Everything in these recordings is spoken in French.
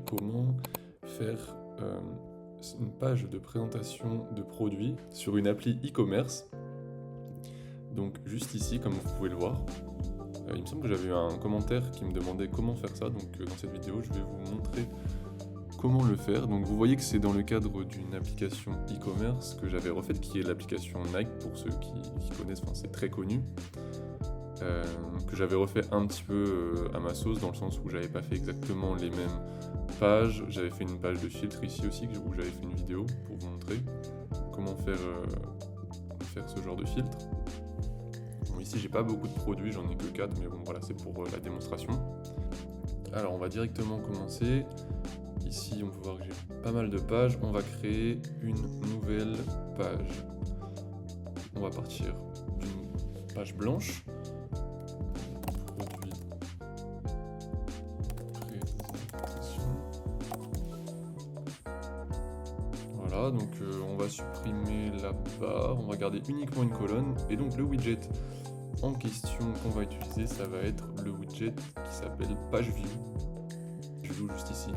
comment faire une page de présentation de produits sur une appli e-commerce. Donc juste ici, comme vous pouvez le voir, il me semble que j'avais eu un commentaire qui me demandait comment faire ça. Donc dans cette vidéo, je vais vous montrer comment le faire. Donc vous voyez que c'est dans le cadre d'une application e-commerce que j'avais refaite, qui est l'application Nike, pour ceux qui connaissent, enfin, c'est très connu. Que j'avais refait un petit peu à ma sauce, dans le sens où j'avais pas fait exactement les mêmes pages. J'avais fait une page de filtre ici aussi, où j'avais fait une vidéo pour vous montrer comment faire ce genre de filtre. Bon, ici j'ai pas beaucoup de produits, j'en ai que 4, mais bon voilà, c'est pour la démonstration. Alors on va directement commencer. Ici on peut voir que j'ai pas mal de pages. On va créer une nouvelle page. On va partir d'une page blanche. Produit, présentation. Voilà, donc on va supprimer la barre, on va garder uniquement une colonne. Et donc le widget en question qu'on va utiliser, ça va être le widget qui s'appelle Page View. Je joue juste ici,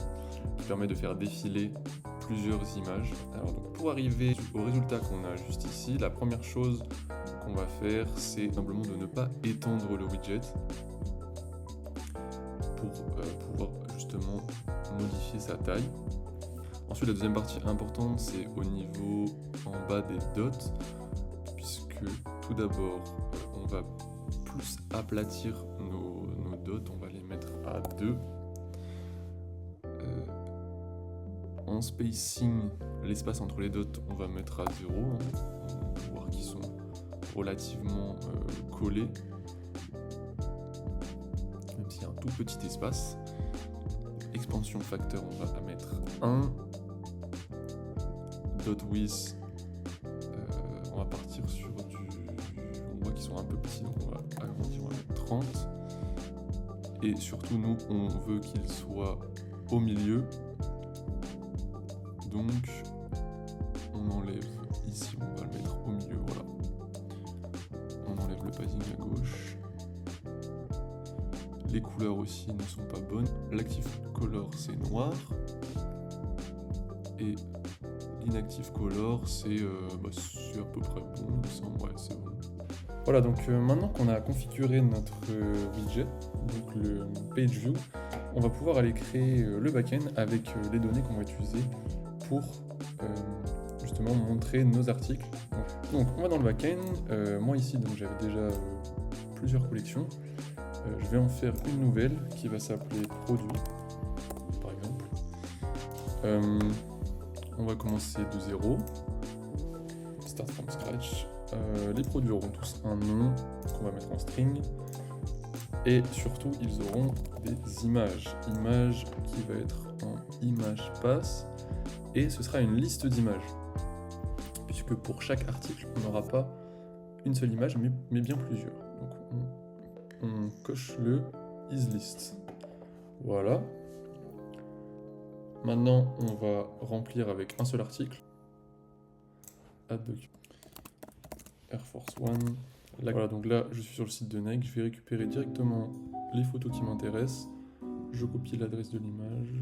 qui permet de faire défiler plusieurs images. Alors donc pour arriver au résultat qu'on a juste ici, la première chose qu'on va faire, c'est simplement de ne pas étendre le widget pour pouvoir justement modifier sa taille. Ensuite, la deuxième partie importante, c'est au niveau en bas des dots, puisque tout d'abord, on va plus aplatir nos dots, on va les mettre à 2. En spacing, l'espace entre les dots, on va mettre à 0. On peut voir qu'ils sont relativement collés, même s'il y a un tout petit espace. Expansion facteur, on va la mettre 1. Dot width, on va partir sur du... On voit qu'ils sont un peu petits, donc on va agrandir, on va mettre 30. Et surtout, nous, on veut qu'ils soient au milieu. Donc, on enlève ici, on va le mettre au milieu, voilà. On enlève le padding à gauche. Les couleurs aussi ne sont pas bonnes. L'active color, c'est noir. Et l'inactive color, c'est à peu près bon, il me semble, ouais, c'est bon. Voilà, donc maintenant qu'on a configuré notre widget, donc le page view, on va pouvoir aller créer le backend avec les données qu'on va utiliser pour justement montrer nos articles. Donc on va dans le backend. Moi ici, donc j'avais déjà plusieurs collections. Je vais en faire une nouvelle qui va s'appeler produits, par exemple. On va commencer de 0. Start from scratch. Les produits auront tous un nom qu'on va mettre en string. Et surtout, ils auront des images. Images qui va être en image pass. Et ce sera une liste d'images. Puisque pour chaque article, on n'aura pas une seule image, mais bien plusieurs. Donc on coche le isList. Voilà. Maintenant, on va remplir avec un seul article. Add document. Air Force One. Voilà, donc là, je suis sur le site de Nike. Je vais récupérer directement les photos qui m'intéressent. Je copie l'adresse de l'image.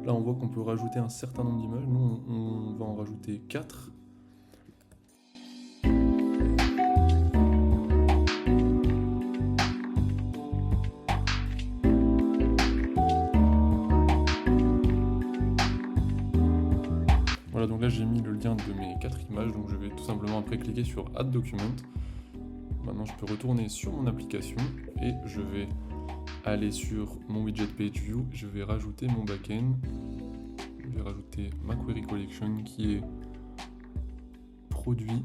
Là, on voit qu'on peut rajouter un certain nombre d'images. Nous, on va en rajouter 4. Voilà, donc là j'ai mis le lien de mes 4 images, donc je vais tout simplement après cliquer sur Add Document. Maintenant je peux retourner sur mon application et je vais aller sur mon widget Page View, je vais rajouter mon backend, je vais rajouter ma query collection qui est produit.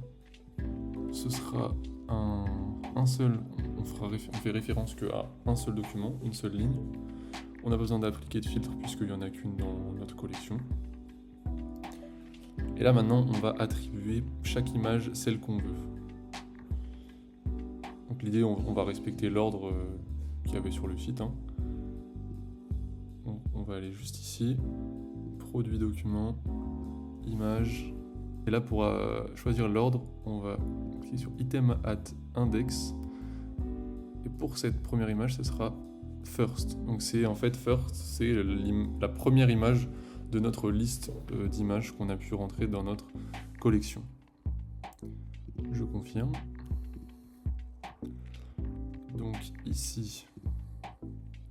Ce sera un seul, on fait référence qu'à un seul document, une seule ligne. On a besoin d'appliquer de filtre puisqu'il n'y en a qu'une dans notre collection. Et là maintenant, on va attribuer chaque image celle qu'on veut. Donc l'idée, on va respecter l'ordre qu'il y avait sur le site. Donc, on va aller juste ici, produit document, image. Et là, pour choisir l'ordre, on va cliquer sur item at index. Et pour cette première image, ce sera first. Donc c'est en fait first, c'est la première image de notre liste d'images qu'on a pu rentrer dans notre collection. Je confirme. Donc ici,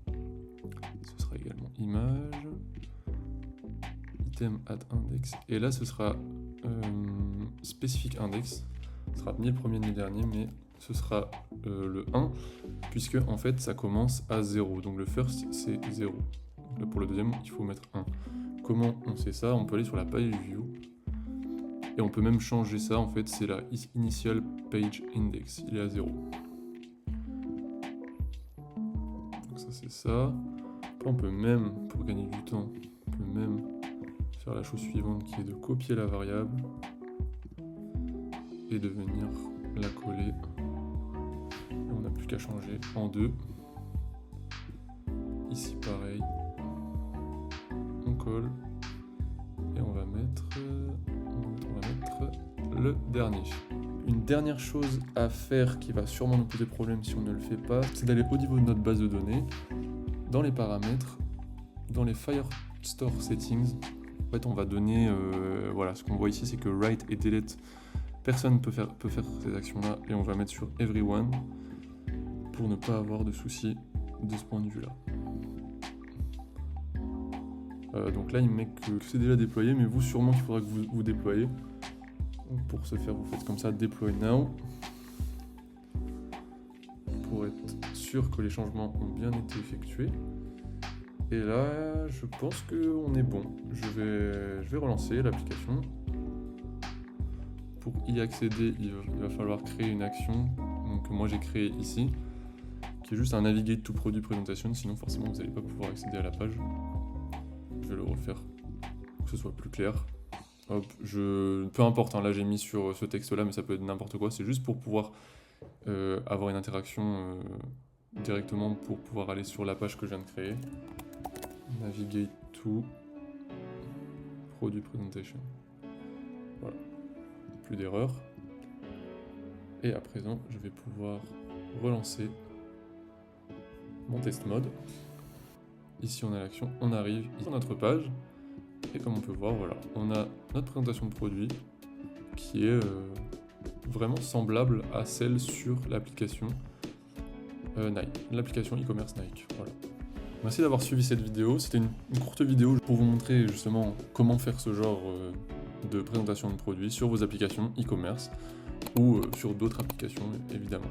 ce sera également image, item at index, et là ce sera specific index. Ce sera ni le premier ni le dernier, mais ce sera le 1, puisque en fait ça commence à 0. Donc le first c'est 0. Donc là pour le deuxième, il faut mettre 1. Comment on sait ça? On peut aller sur la page view et on peut même changer ça. En fait, c'est la initial page index, il est à 0. Donc ça c'est ça. Après, on peut même, pour gagner du temps, on peut même faire la chose suivante qui est de copier la variable et de venir la coller. Et on n'a plus qu'à changer en 2. Ici pareil, on colle et on va mettre le dernier. Une dernière chose à faire qui va sûrement nous poser problème si on ne le fait pas, c'est d'aller au niveau de notre base de données, dans les paramètres, dans les Firestore Settings. En fait, on va donner, voilà, ce qu'on voit ici, c'est que write et delete, personne peut faire ces actions-là, et on va mettre sur everyone pour ne pas avoir de soucis de ce point de vue-là. Donc là, il me met que c'est déjà déployé, mais vous, sûrement qu'il faudra que vous déployez. Donc pour ce faire, vous faites comme ça, deploy now, pour être sûr que les changements ont bien été effectués. Et là, je pense qu'on est bon. Je vais relancer l'application. Pour y accéder, il va falloir créer une action, donc moi j'ai créé ici, qui est juste un navigate to product presentation, sinon forcément vous n'allez pas pouvoir accéder à la page. Je vais le refaire pour que ce soit plus clair. Hop, peu importe, hein, là j'ai mis sur ce texte-là, mais ça peut être n'importe quoi. C'est juste pour pouvoir avoir une interaction directement pour pouvoir aller sur la page que je viens de créer. Navigate to product presentation. Voilà, plus d'erreurs. Et à présent, je vais pouvoir relancer mon test mode. Ici on a l'action, on arrive sur notre page, et comme on peut voir, voilà, on a notre présentation de produit qui est vraiment semblable à celle sur l'application Nike, l'application e-commerce Nike. Voilà. Merci d'avoir suivi cette vidéo, c'était une courte vidéo pour vous montrer justement comment faire ce genre de présentation de produits sur vos applications e-commerce ou sur d'autres applications évidemment.